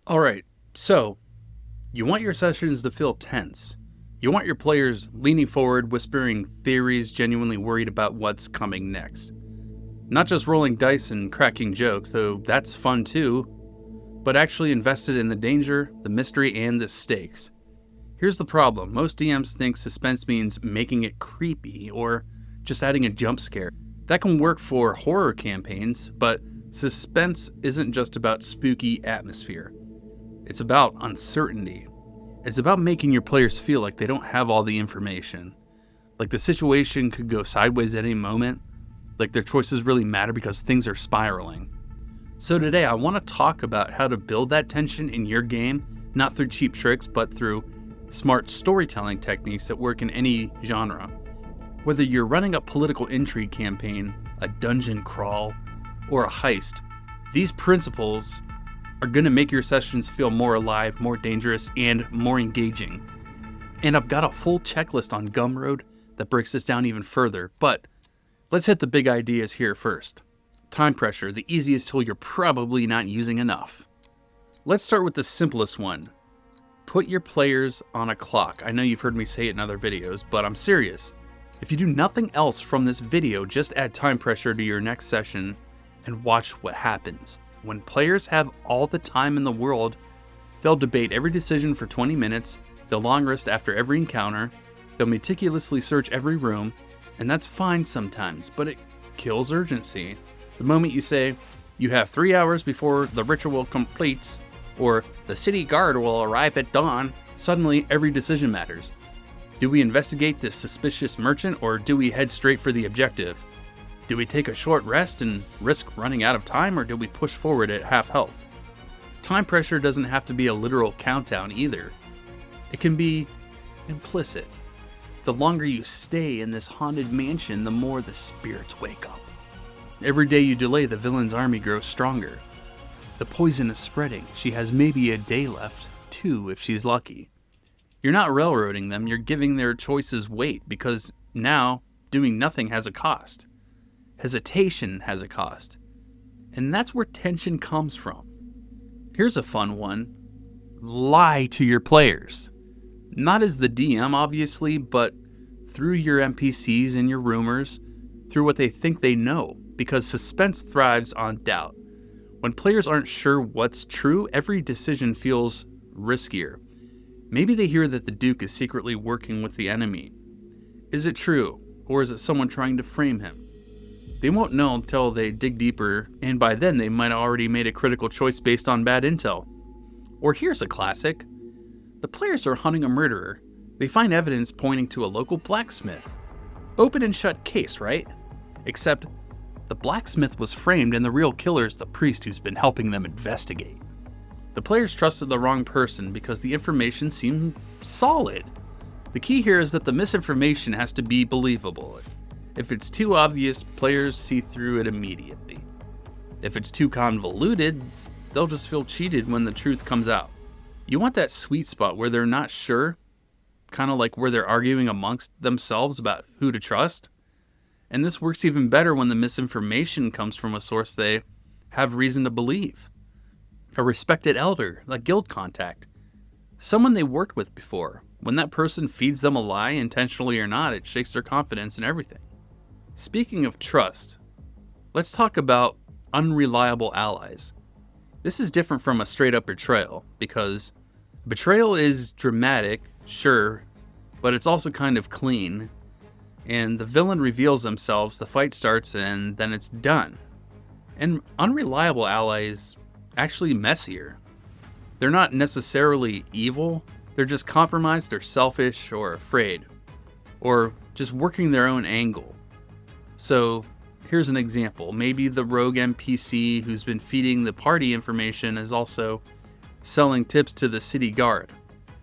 Alright, so you want your sessions to feel tense. You want your players leaning forward, whispering theories, genuinely worried about what's coming next. Not just rolling dice and cracking jokes, though that's fun too, but actually invested in the danger, the mystery, and the stakes. Here's the problem. Most DMs think suspense means making it creepy or just adding a jump scare. That can work for horror campaigns, but suspense isn't just about spooky atmosphere. It's about uncertainty. It's about making your players feel like they don't have all the information. Like the situation could go sideways at any moment. Like their choices really matter because things are spiraling. So today I want to talk about how to build that tension in your game, not through cheap tricks, but through smart storytelling techniques that work in any genre. Whether you're running a political intrigue campaign, a dungeon crawl, or a heist, these principles are going to make your sessions feel more alive, more dangerous, and more engaging. And I've got a full checklist on Gumroad that breaks this down even further, but let's hit the big ideas here first. Time pressure, the easiest tool you're probably not using enough. Let's start with the simplest one. Put your players on a clock. I know you've heard me say it in other videos, but I'm serious. If you do nothing else from this video, just add time pressure to your next session and watch what happens. When players have all the time in the world, they'll debate every decision for 20 minutes, they'll long rest after every encounter, they'll meticulously search every room, and that's fine sometimes, but it kills urgency. The moment you say, you have 3 hours before the ritual completes, or the city guard will arrive at dawn, suddenly every decision matters. Do we investigate this suspicious merchant, or do we head straight for the objective? Do we take a short rest and risk running out of time, or do we push forward at half health? Time pressure doesn't have to be a literal countdown either. It can be implicit. The longer you stay in this haunted mansion, the more the spirits wake up. Every day you delay, the villain's army grows stronger. The poison is spreading. She has maybe a day left, 2 if she's lucky. You're not railroading them, you're giving their choices weight, because now doing nothing has a cost. Hesitation has a cost. And that's where tension comes from. Here's a fun one. Lie to your players. Not as the DM, obviously, but through your NPCs and your rumors, through what they think they know, because suspense thrives on doubt. When players aren't sure what's true, every decision feels riskier. Maybe they hear that the Duke is secretly working with the enemy. Is it true, or is it someone trying to frame him? They won't know until they dig deeper, and by then they might have already made a critical choice based on bad intel. Or here's a classic. The players are hunting a murderer. They find evidence pointing to a local blacksmith. Open and shut case, right? Except the blacksmith was framed and the real killer's the priest who's been helping them investigate. The players trusted the wrong person because the information seemed solid. The key here is that the misinformation has to be believable. If it's too obvious, players see through it immediately. If it's too convoluted, they'll just feel cheated when the truth comes out. You want that sweet spot where they're not sure, kind of like where they're arguing amongst themselves about who to trust. And this works even better when the misinformation comes from a source they have reason to believe. A respected elder, a guild contact, someone they worked with before. When that person feeds them a lie, intentionally or not, it shakes their confidence in everything. Speaking of trust, let's talk about unreliable allies. This is different from a straight-up betrayal, because betrayal is dramatic, sure, but it's also kind of clean. And the villain reveals themselves, the fight starts, and then it's done. And unreliable allies actually messier. They're not necessarily evil, they're just compromised or selfish or afraid, or just working their own angle. So here's an example. Maybe the rogue NPC who's been feeding the party information is also selling tips to the city guard.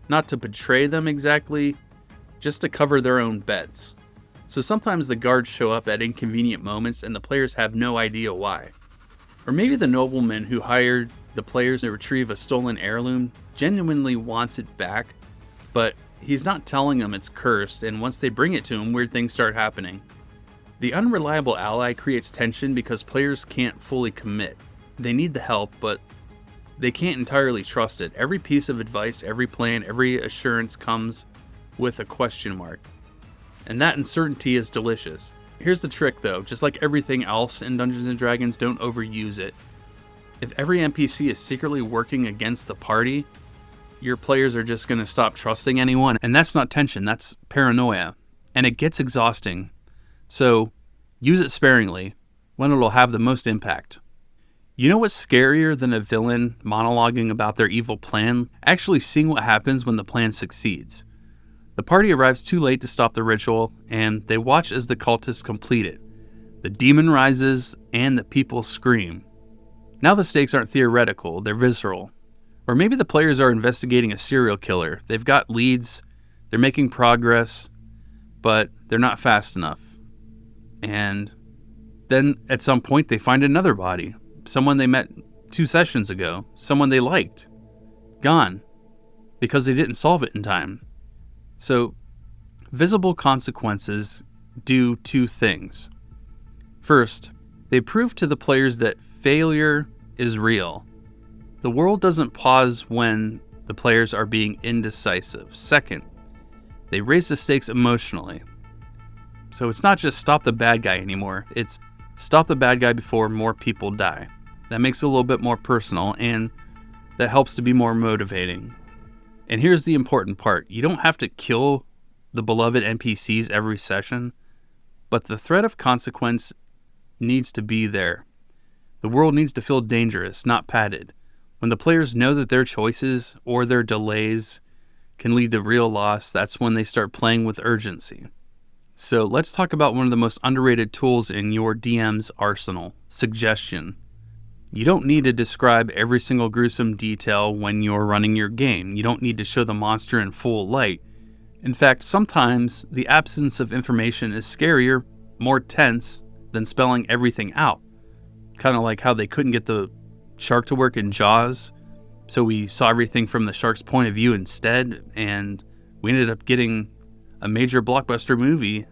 Not to betray them exactly, just to cover their own bets. So sometimes the guards show up at inconvenient moments and the players have no idea why. Or maybe the nobleman who hired the players to retrieve a stolen heirloom genuinely wants it back, but he's not telling them it's cursed, and once they bring it to him, weird things start happening. The unreliable ally creates tension because players can't fully commit. They need the help, but they can't entirely trust it. Every piece of advice, every plan, every assurance comes with a question mark. And that uncertainty is delicious. Here's the trick though, just like everything else in Dungeons & Dragons, don't overuse it. If every NPC is secretly working against the party, your players are just going to stop trusting anyone. And that's not tension, that's paranoia. And it gets exhausting. So use it sparingly when it'll have the most impact. You know what's scarier than a villain monologuing about their evil plan? Actually seeing what happens when the plan succeeds. The party arrives too late to stop the ritual, and they watch as the cultists complete it. The demon rises, and the people scream. Now the stakes aren't theoretical, they're visceral. Or maybe the players are investigating a serial killer. They've got leads, they're making progress, but they're not fast enough. And then at some point they find another body. Someone they met 2 sessions ago. Someone they liked. Gone. Because they didn't solve it in time. So, visible consequences do 2 things. First, they prove to the players that failure is real. The world doesn't pause when the players are being indecisive. Second, they raise the stakes emotionally. So it's not just stop the bad guy anymore, it's stop the bad guy before more people die. That makes it a little bit more personal, and that helps to be more motivating. And here's the important part. You don't have to kill the beloved NPCs every session, but the threat of consequence needs to be there. The world needs to feel dangerous, not padded. When the players know that their choices or their delays can lead to real loss, that's when they start playing with urgency. So let's talk about one of the most underrated tools in your DM's arsenal, suggestion. You don't need to describe every single gruesome detail when you're running your game. You don't need to show the monster in full light. In fact, sometimes the absence of information is scarier, more tense, than spelling everything out. Kind of like how they couldn't get the shark to work in Jaws, so we saw everything from the shark's point of view instead, and we ended up getting a major blockbuster movie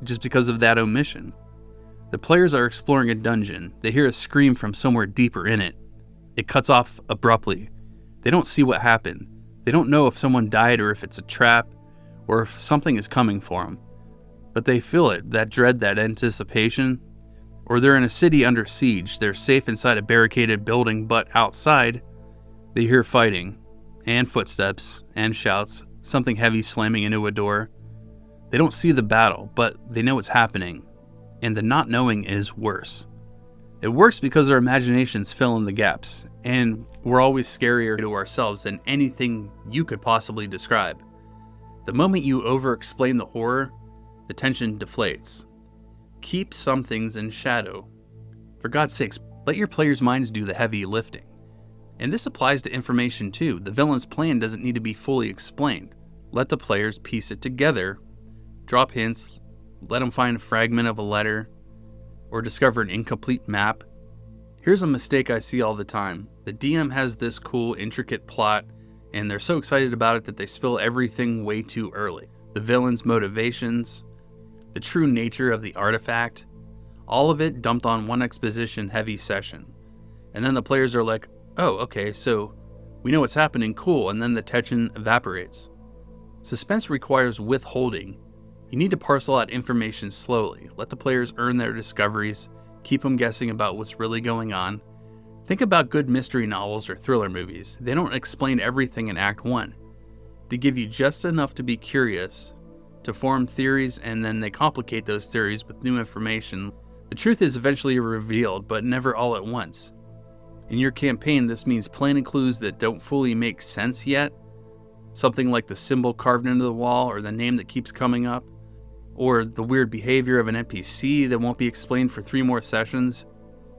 just because of that omission. The players are exploring a dungeon. They hear a scream from somewhere deeper in it. It cuts off abruptly. They don't see what happened. They don't know if someone died or if it's a trap or if something is coming for them. But they feel it, that dread, that anticipation. Or they're in a city under siege. They're safe inside a barricaded building, but outside, they hear fighting and footsteps and shouts, something heavy slamming into a door. They don't see the battle, but they know it's happening, and the not knowing is worse. It works because our imaginations fill in the gaps, and we're always scarier to ourselves than anything you could possibly describe. The moment you over-explain the horror, the tension deflates. Keep some things in shadow. For God's sakes, let your players' minds do the heavy lifting. And this applies to information too. The villain's plan doesn't need to be fully explained. Let the players piece it together. Drop hints, let them find a fragment of a letter, or discover an incomplete map. Here's a mistake I see all the time. The DM has this cool, intricate plot, and they're so excited about it that they spill everything way too early. The villain's motivations, the true nature of the artifact, all of it dumped on one exposition-heavy session. And then the players are like, oh, okay, so we know what's happening, cool, and then the tension evaporates. Suspense requires withholding. You need to parcel out information slowly. Let the players earn their discoveries, keep them guessing about what's really going on. Think about good mystery novels or thriller movies. They don't explain everything in Act 1. They give you just enough to be curious, to form theories, and then they complicate those theories with new information. The truth is eventually revealed, but never all at once. In your campaign, this means planting clues that don't fully make sense yet. Something like the symbol carved into the wall, or the name that keeps coming up, or the weird behavior of an NPC that won't be explained for 3 more sessions.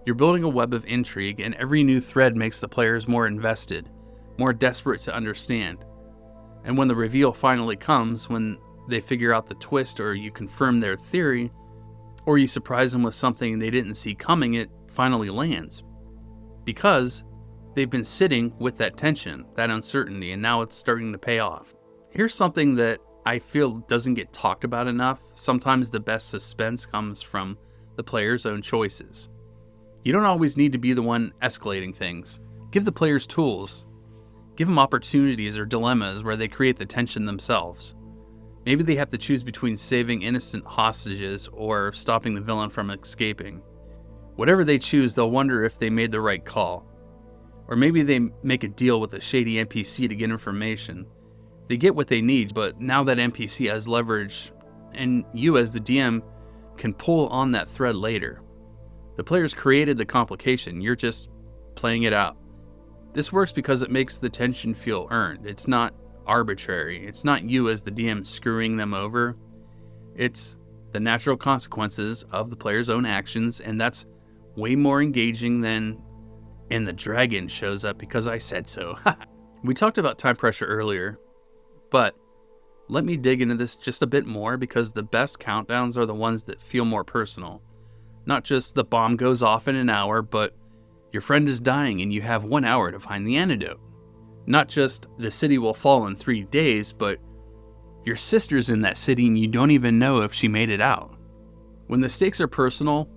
You're building a web of intrigue, and every new thread makes the players more invested, more desperate to understand. And when the reveal finally comes, when they figure out the twist, or you confirm their theory, or you surprise them with something they didn't see coming, it finally lands. Because they've been sitting with that tension, that uncertainty, and now it's starting to pay off. Here's something that I feel doesn't get talked about enough. Sometimes the best suspense comes from the player's own choices. You don't always need to be the one escalating things. Give the players tools. Give them opportunities or dilemmas where they create the tension themselves. Maybe they have to choose between saving innocent hostages or stopping the villain from escaping. Whatever they choose, they'll wonder if they made the right call. Or maybe they make a deal with a shady NPC to get information. They get what they need, but now that NPC has leverage, and you as the DM can pull on that thread later. The players created the complication, you're just playing it out. This works because it makes the tension feel earned. It's not arbitrary. It's not you as the DM screwing them over. It's the natural consequences of the player's own actions, and that's way more engaging than "and the dragon shows up because I said so." We talked about time pressure earlier, but let me dig into this just a bit more because the best countdowns are the ones that feel more personal. Not just the bomb goes off in an hour, but your friend is dying and you have 1 hour to find the antidote. Not just the city will fall in 3 days, but your sister's in that city and you don't even know if she made it out. When the stakes are personal,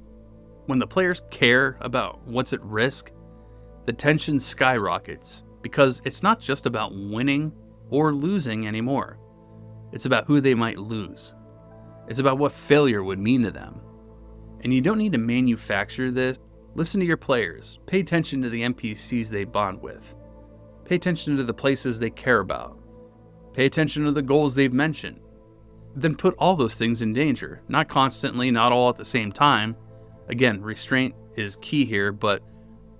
when the players care about what's at risk, the tension skyrockets because it's not just about winning or losing anymore. It's about who they might lose. It's about what failure would mean to them. And you don't need to manufacture this. Listen to your players. Pay attention to the NPCs they bond with. Pay attention to the places they care about. Pay attention to the goals they've mentioned. Then put all those things in danger. Not constantly, not all at the same time. Again, restraint is key here, but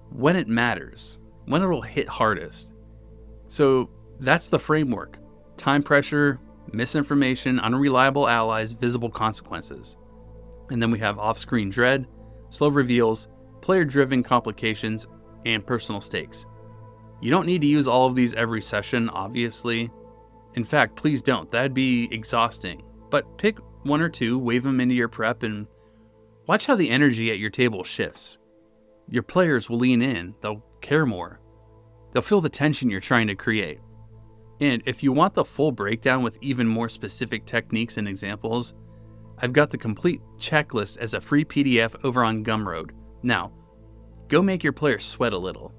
when it matters, when it'll hit hardest. So that's the framework. Time pressure, misinformation, unreliable allies, visible consequences. And then we have off-screen dread, slow reveals, player-driven complications, and personal stakes. You don't need to use all of these every session, obviously. In fact, please don't. That'd be exhausting. But pick 1 or 2, wave them into your prep, and watch how the energy at your table shifts. Your players will lean in. They'll care more. They'll feel the tension you're trying to create. And if you want the full breakdown with even more specific techniques and examples, I've got the complete checklist as a free PDF over on Gumroad. Now, go make your players sweat a little.